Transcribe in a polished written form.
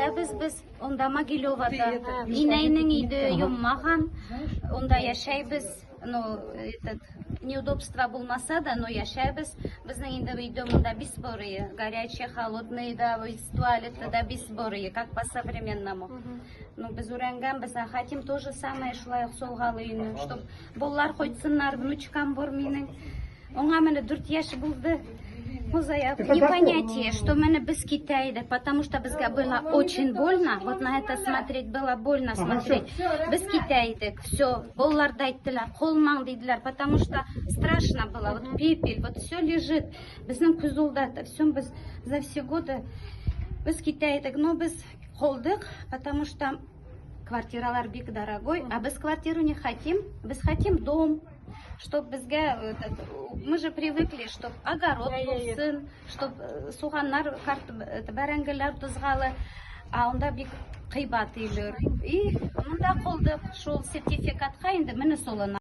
Biz onda Могилевада инәйнең иде йоммаган, онда яшәйбез. Неудобства булмаса да, но яшәйбез. Безнең инде өйдә монда бесборые, горячие, холодные, да, туалеты да бесборые, как по-современному. Без уйрәнгән, без хотим то же самое, шулай ук солгалы өйне, чтоб боллар кайтсыннар, внучкам бар минең. Аңа менә 4 яшь булды. Непонятие, что мы без китайдек, потому что безгә было очень больно, вот на это смотреть было больно смотреть. Без китайдек, все, боллар да әйттеләр, колмаң диделәр, потому что страшно было, вот пепель, вот все лежит. Безнең күз улда все без за все годы без китайдек, но без колдык, потому что квартиралар бик дорогой, а без квартиру не хотим, без хотим дом. Чтоб безгә, мы же привыкли, чтоб огород булсын, чтоб суганнар, бәрәңгеләр тузгалы, а онда бик кыйбат өйләр. И монда калдык, шул сертификатка инде менә солына.